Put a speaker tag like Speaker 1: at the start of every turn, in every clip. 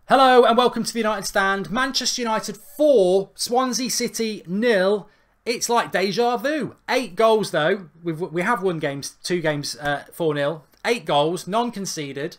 Speaker 1: Hello and welcome to the United Stand. Manchester United 4, Swansea City 0. It's like deja vu. 8 goals though. We have won games, 2 games 4-0. 8 goals, none conceded,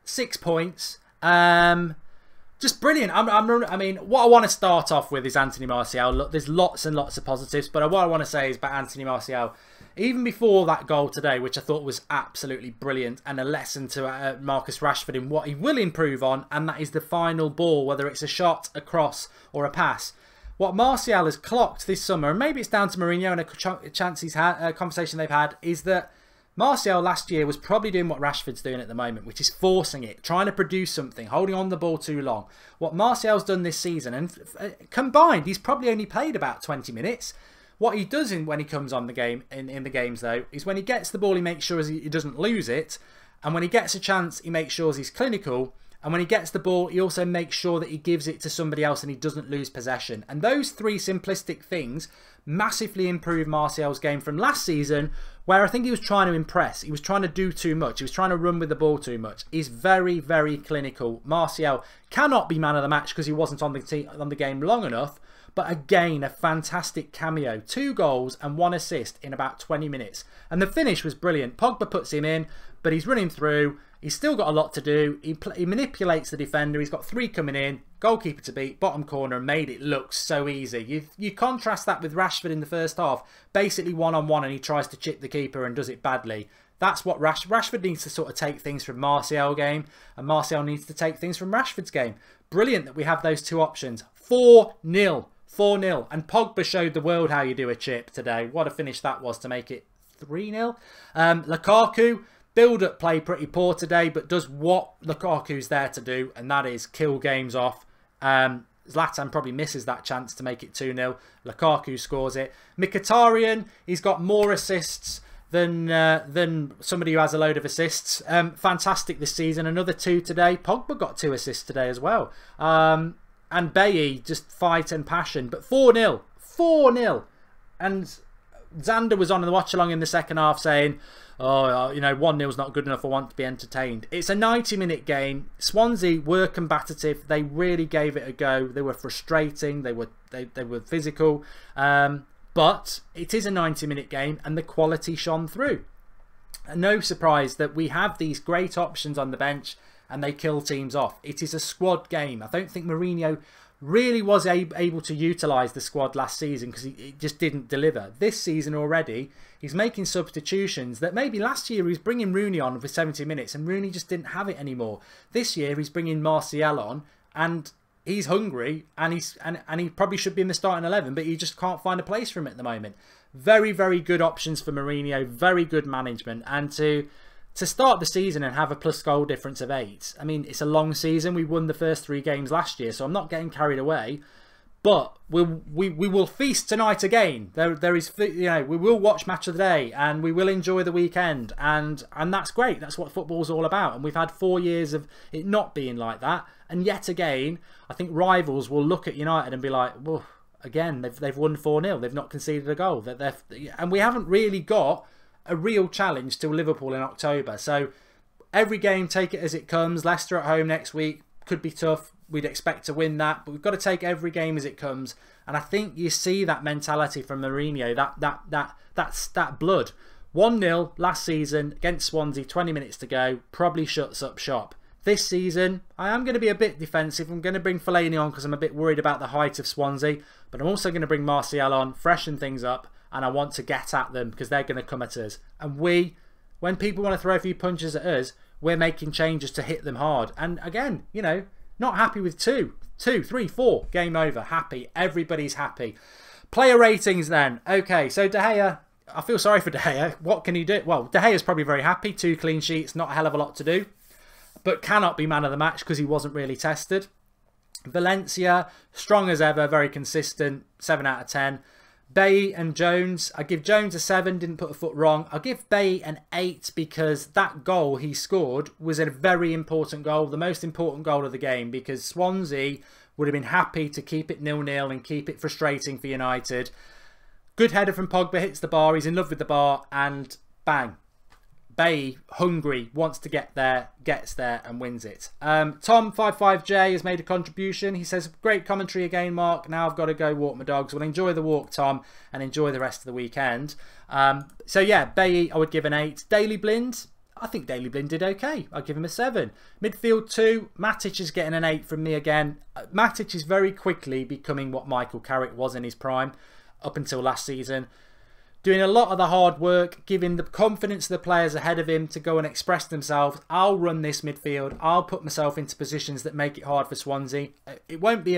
Speaker 1: 6 points. Just brilliant. I mean, what I want to start off with is Anthony Martial. Look, there's lots and lots of positives, but what I want to say is about Anthony Martial. Even before that goal today, which I thought was absolutely brilliant and a lesson to Marcus Rashford in what he will improve on, and that is the final ball, whether it's a shot, a cross or a pass. What Martial has clocked this summer, and maybe it's down to Mourinho and a chance he's had, a conversation they've had, is that Martial last year was probably doing what Rashford's doing at the moment, which is forcing it, trying to produce something, holding on the ball too long. What Martial's done this season, and combined, he's probably only played about 20 minutes. What he does when he comes on the game in the games though is when he gets the ball, he makes sure he doesn't lose it, and when he gets a chance, he makes sure he's clinical. And when he gets the ball, he also makes sure that he gives it to somebody else and he doesn't lose possession. And those 3 simplistic things massively improve Martial's game from last season, where I think he was trying to impress. He was trying to do too much. He was trying to run with the ball too much. He's very, very clinical. Martial cannot be man of the match because he wasn't on the game long enough. But again, a fantastic cameo. 2 goals and 1 assist in about 20 minutes. And the finish was brilliant. Pogba puts him in, but he's running through. He's still got a lot to do. He manipulates the defender. He's got 3 coming in. Goalkeeper to beat. Bottom corner. And made it look so easy. You contrast that with Rashford in the first half. Basically one-on-one, and he tries to chip the keeper and does it badly. That's what Rashford needs to sort of take things from Martial's game. And Martial needs to take things from Rashford's game. Brilliant that we have those 2 options. 4-0. 4-0. And Pogba showed the world how you do a chip today. What a finish that was to make it 3-0. Lukaku, build-up play pretty poor today, but does what Lukaku's there to do, and that is kill games off. Zlatan probably misses that chance to make it 2-0. Lukaku scores it. Mkhitaryan, he's got more assists than somebody who has a load of assists. Fantastic this season. Another 2 today. Pogba got 2 assists today as well. And BAILLY, just fight and passion. But 4-0. 4-0. And Xander was on the watch-along in the second half saying, oh, you know, 1-0's not good enough. I want to be entertained. It's a 90-minute game. Swansea were combative. They really gave it a go. They were frustrating. They were physical. But it is a 90-minute game, and the quality shone through. And no surprise that we have these great options on the bench, and they kill teams off. It is a squad game. I don't think Mourinho really was able to utilise the squad last season because he just didn't deliver. This season already, he's making substitutions that maybe last year he was bringing Rooney on for 70 minutes and Rooney just didn't have it anymore. This year he's bringing Martial on and he's hungry and he probably should be in the starting 11, but he just can't find a place for him at the moment. Very, very good options for Mourinho. Very good management. And to start the season and have a plus goal difference of 8. I mean, it's a long season. We won the first 3 games last year, so I'm not getting carried away. But we will feast tonight again. There is, you know, we will watch match of the day and we will enjoy the weekend, and that's great. That's what football's all about. And we've had 4 years of it not being like that. And yet again, I think rivals will look at United and be like, well, again, they've won 4-0. They've not conceded a goal. And we haven't really got a real challenge to Liverpool in October. So every game, take it as it comes. Leicester at home next week could be tough. We'd expect to win that, but we've got to take every game as it comes. And I think you see that mentality from Mourinho, that blood. 1-0 last season against Swansea, 20 minutes to go, probably shuts up shop. This season, I am going to be a bit defensive. I'm going to bring Fellaini on because I'm a bit worried about the height of Swansea, but I'm also going to bring Martial on, freshen things up, and I want to get at them because they're going to come at us. And when people want to throw a few punches at us, we're making changes to hit them hard. And again, you know, not happy with 2, 3, 4, game over. Happy. Everybody's happy. Player ratings then. Okay, so De Gea, I feel sorry for De Gea. What can he do? Well, De Gea's probably very happy. 2 clean sheets, not a hell of a lot to do. But cannot be man of the match because he wasn't really tested. Valencia, strong as ever, very consistent, 7 out of 10. BAILLY and Jones, I give Jones a 7, didn't put a foot wrong. I'll give BAILLY an 8 because that goal he scored was a very important goal, the most important goal of the game, because Swansea would have been happy to keep it 0-0 and keep it frustrating for United. Good header from Pogba, hits the bar, he's in love with the bar, and bang. BAILLY, hungry, wants to get there, gets there and wins it. Tom55J has made a contribution. He says, great commentary again, Mark. Now I've got to go walk my dogs. Well, enjoy the walk, Tom, and enjoy the rest of the weekend. So yeah, BAILLY, I would give an 8. Daily Blind, I think Daily Blind did okay. I'll give him a 7. Midfield 2, Matic is getting an 8 from me again. Matic is very quickly becoming what Michael Carrick was in his prime up until last season. Doing a lot of the hard work, giving the confidence to the players ahead of him to go and express themselves. I'll run this midfield. I'll put myself into positions that make it hard for Swansea. It won't be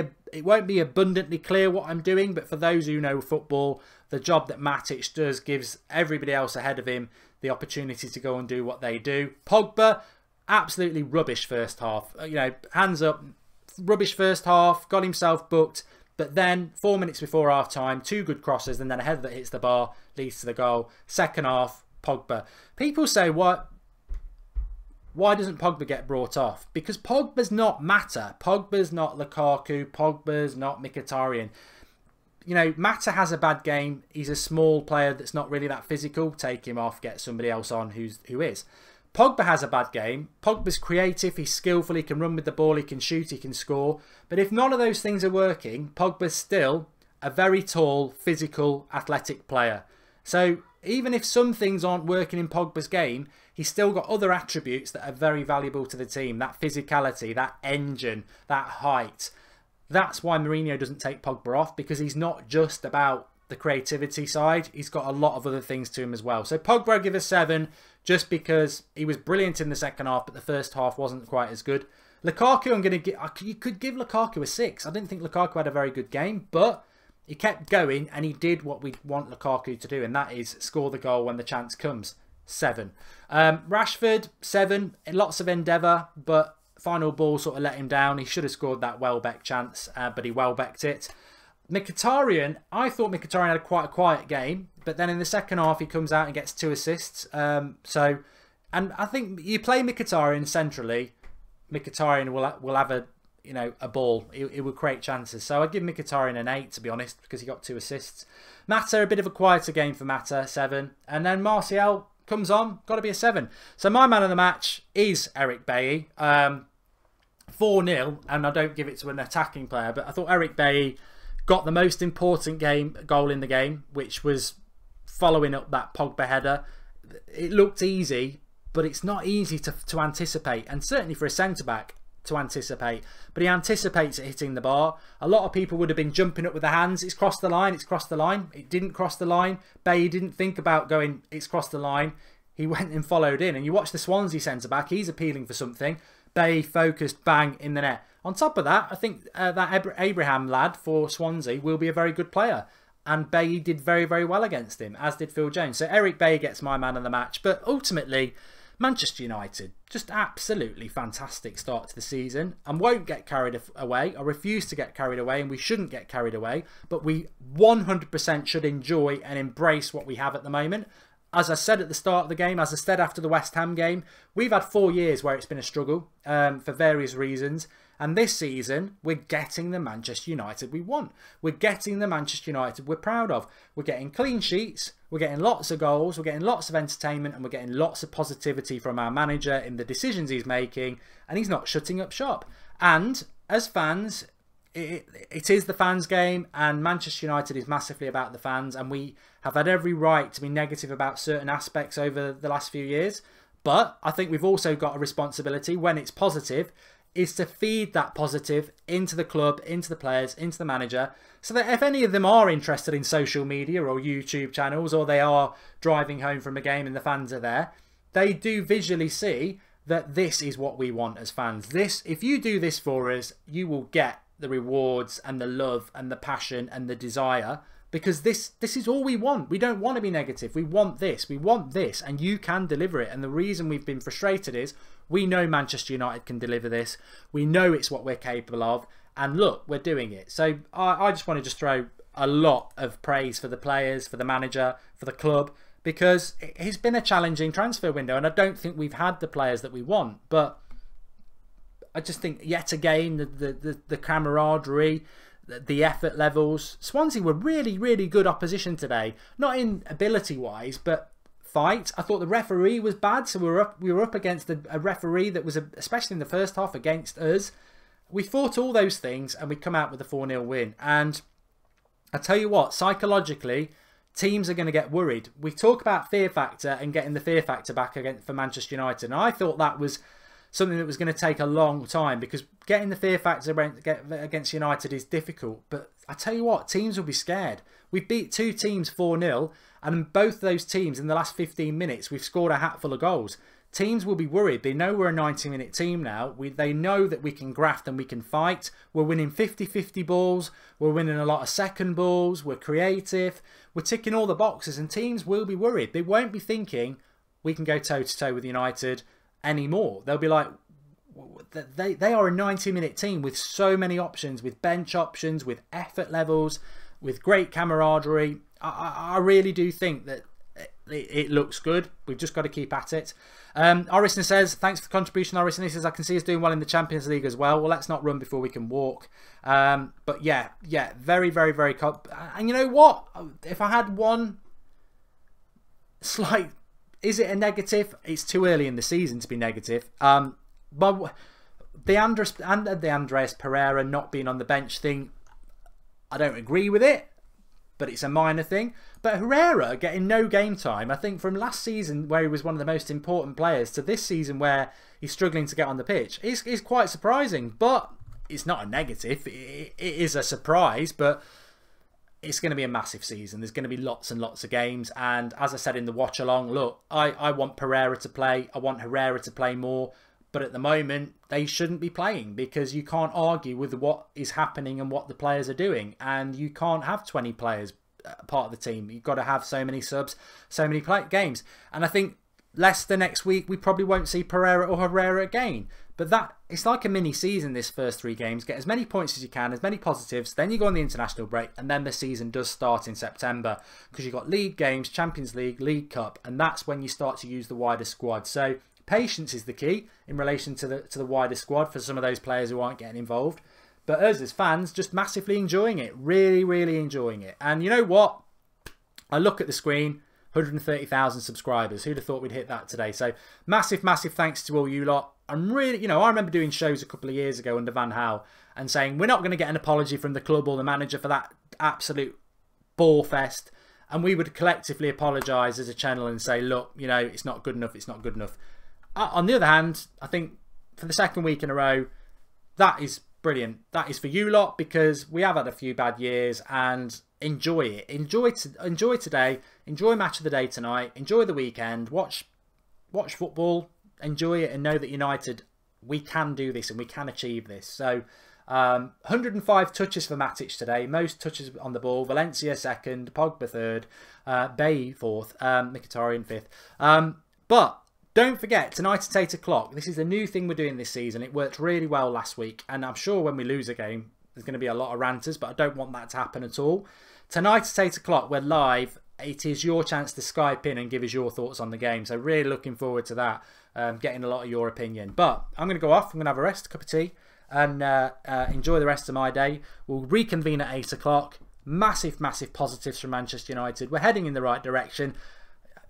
Speaker 1: abundantly clear what I'm doing, but for those who know football, the job that Matic does gives everybody else ahead of him the opportunity to go and do what they do. Pogba, absolutely rubbish first half. You know, hands up, rubbish first half, got himself booked. But then 4 minutes before half time, 2 good crosses, and then a header that hits the bar leads to the goal. Second half, Pogba. People say, why doesn't Pogba get brought off? Because Pogba's not Mata. Pogba's not Lukaku. Pogba's not Mkhitaryan. You know, Mata has a bad game. He's a small player that's not really that physical. Take him off, get somebody else on who is. Pogba has a bad game. Pogba's creative, he's skillful, he can run with the ball, he can shoot, he can score. But if none of those things are working, Pogba's still a very tall, physical, athletic player. So even if some things aren't working in Pogba's game, he's still got other attributes that are very valuable to the team. That physicality, that engine, that height. That's why Mourinho doesn't take Pogba off, because he's not just about the creativity side. He's got a lot of other things to him as well. So Pogba, I'll give a 7, just because he was brilliant in the second half, but the first half wasn't quite as good. Lukaku, I'm going to give... You could give Lukaku a 6. I didn't think Lukaku had a very good game, but he kept going and he did what we want Lukaku to do, and that is score the goal when the chance comes. 7. Rashford, 7. Lots of endeavour, but final ball sort of let him down. He should have scored that Welbeck chance, but he Welbecked it. Mkhitaryan, I thought Mkhitaryan had quite a quiet game, but then in the second half he comes out and gets 2 assists. And I think you play Mkhitaryan centrally, Mkhitaryan will have a ball. It will create chances. So I'd give Mkhitaryan an 8, to be honest, because he got 2 assists. Mata, a bit of a quieter game for Mata, 7. And then Martial comes on, got to be a 7. So my man of the match is Eric BAILLY. 4-0, and I don't give it to an attacking player, but I thought Eric BAILLY got the most important goal in the game, which was following up that Pogba header. It looked easy, but it's not easy to anticipate, and certainly for a centre-back to anticipate. But he anticipates it hitting the bar. A lot of people would have been jumping up with their hands. It's crossed the line, it's crossed the line. It didn't cross the line. BAILLY didn't think about going, it's crossed the line. He went and followed in. And you watch the Swansea centre-back, he's appealing for something. BAILLY focused, bang, in the net. On top of that, I think that Abraham lad for Swansea will be a very good player. And BAILLY did very, very well against him, as did Phil Jones. So Eric BAILLY gets my man of the match. But ultimately, Manchester United, just absolutely fantastic start to the season, and won't get carried away. I refuse to get carried away, and we shouldn't get carried away. But we 100% should enjoy and embrace what we have at the moment. As I said at the start of the game, as I said after the West Ham game, we've had 4 years where it's been a struggle for various reasons. And this season, we're getting the Manchester United we want. We're getting the Manchester United we're proud of. We're getting clean sheets, we're getting lots of goals, we're getting lots of entertainment, and we're getting lots of positivity from our manager in the decisions he's making, and he's not shutting up shop. And as fans, it is the fans' game, and Manchester United is massively about the fans, and we have had every right to be negative about certain aspects over the last few years. But I think we've also got a responsibility, when it's positive, is to feed that positive into the club, into the players, into the manager, so that if any of them are interested in social media or YouTube channels, or they are driving home from a game and the fans are there, they do visually see that this is what we want as fans. If you do this for us, you will get the rewards and the love and the passion and the desire, because this is all we want. We don't want to be negative. We want this, and you can deliver it. And the reason we've been frustrated is we know Manchester United can deliver this. We know it's what we're capable of, and look, we're doing it. So I just want to throw a lot of praise for the players, for the manager, for the club, because it's been a challenging transfer window, and I don't think we've had the players that we want. But I just think, yet again, the camaraderie, the effort levels. Swansea were really, really good opposition today. Not in ability-wise, but fight. I thought the referee was bad, so we were up against a referee that was, especially in the first half, against us. We fought all those things and we come out with a 4-0 win. And I tell you what, psychologically, teams are going to get worried. We talk about fear factor and getting the fear factor back for Manchester United. And I thought that was something that was going to take a long time, because getting the fear factor against United is difficult. But I tell you what, teams will be scared. We beat 2 teams 4-0, and in both those teams in the last 15 minutes, we've scored a hatful of goals. Teams will be worried. They know we're a 90-minute team now. They know that we can graft and we can fight. We're winning 50-50 balls. We're winning a lot of second balls. We're creative. We're ticking all the boxes, and teams will be worried. They won't be thinking we can go toe-to-toe with United anymore. They'll be like, they are a 90-minute team with so many options, with bench options, with effort levels, with great camaraderie. I really do think that it looks good. We've just got to keep at it. Orison says, thanks for the contribution, Orison. He says, I can see us doing well in the Champions League as well. Well, let's not run before we can walk. But yeah, very, very, very... And you know what? If I had one slight... Is it a negative? It's too early in the season to be negative. But the Andreas Pereira not being on the bench thing, I don't agree with it, but it's a minor thing. But Herrera getting no game time, I think from last season where he was one of the most important players to this season where he's struggling to get on the pitch, is quite surprising. But it's not a negative. It is a surprise, but it's going to be a massive season. There's going to be lots and lots of games. And as I said in the watch along, look, I want Pereira to play. I want Herrera to play more. But at the moment, they shouldn't be playing, because you can't argue with what is happening and what the players are doing. And you can't have 20 players part of the team. You've got to have so many subs, so many games. And I think Leicester next week, we probably won't see Pereira or Herrera again. But it's like a mini season, this first 3 games. Get as many points as you can, as many positives. Then you go on the international break, and then the season does start in September, because you've got league games, Champions League, League Cup, and that's when you start to use the wider squad. So patience is the key in relation to the wider squad for some of those players who aren't getting involved. But us as fans, just massively enjoying it. Really, really enjoying it. And you know what? I look at the screen, 130,000 subscribers. Who'd have thought we'd hit that today? So massive, massive thanks to all you lot. I'm really, I remember doing shows a couple of years ago under Van Gaal and saying we're not going to get an apology from the club or the manager for that absolute ball fest. And we would collectively apologise as a channel and say, look, it's not good enough. It's not good enough. On the other hand, I think for the second week in a row, that is brilliant. That is for you lot, because we have had a few bad years, and enjoy it. Enjoy today. Enjoy match of the day tonight. Enjoy the weekend. Watch football. Enjoy it, and know that United, we can do this and we can achieve this. So 105 touches for Matic today. Most touches on the ball. Valencia second. Pogba third. BAILLY fourth. Mkhitaryan fifth. But don't forget, tonight at 8 o'clock, this is a new thing we're doing this season. It worked really well last week, and I'm sure when we lose a game, there's going to be a lot of ranters, but I don't want that to happen at all. Tonight at 8 o'clock, we're live. It is your chance to Skype in and give us your thoughts on the game. So really looking forward to that, getting a lot of your opinion. But I'm going to go off. I'm going to have a rest, a cup of tea, and enjoy the rest of my day. We'll reconvene at 8 o'clock. Massive, massive positives from Manchester United. We're heading in the right direction.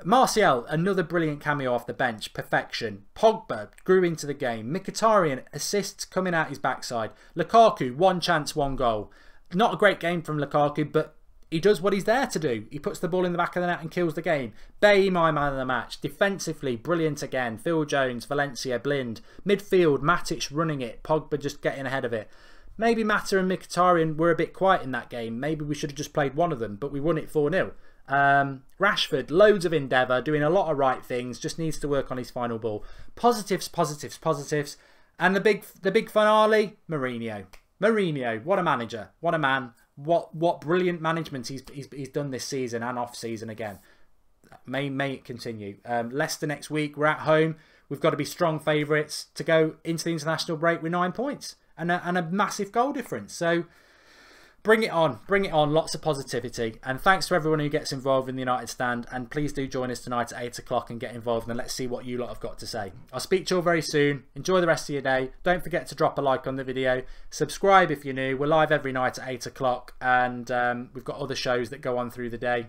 Speaker 1: Martial, another brilliant cameo off the bench. Perfection. Pogba grew into the game. Mkhitaryan, assists coming out his backside. Lukaku, 1 chance, 1 goal. Not a great game from Lukaku, but he does what he's there to do. He puts the ball in the back of the net and kills the game. BAILLY, my man of the match. Defensively, brilliant again. Phil Jones, Valencia, blind. Midfield, Matic running it. Pogba just getting ahead of it. Maybe Mata and Mkhitaryan were a bit quiet in that game. Maybe we should have just played one of them, but we won it 4-0. Rashford, loads of endeavour, doing a lot of right things, just needs to work on his final ball. Positives, positives, positives. And the big finale, Mourinho. Mourinho, what a manager, what a man, what brilliant management he's done this season and off season again. May it continue. Leicester next week, we're at home. We've got to be strong favourites to go into the international break with 9 points and a massive goal difference. So bring it on, lots of positivity. And thanks to everyone who gets involved in the United Stand. And please do join us tonight at 8 o'clock and get involved, and let's see what you lot have got to say. I'll speak to you all very soon. Enjoy the rest of your day. Don't forget to drop a like on the video. Subscribe if you're new. We're live every night at 8 o'clock, and we've got other shows that go on through the day.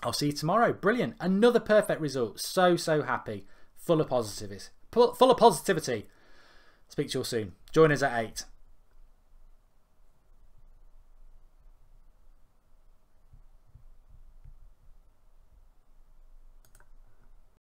Speaker 1: I'll see you tomorrow. Brilliant. Another perfect result. So, so happy. Full of positivity. Full of positivity. Speak to you all soon. Join us at 8.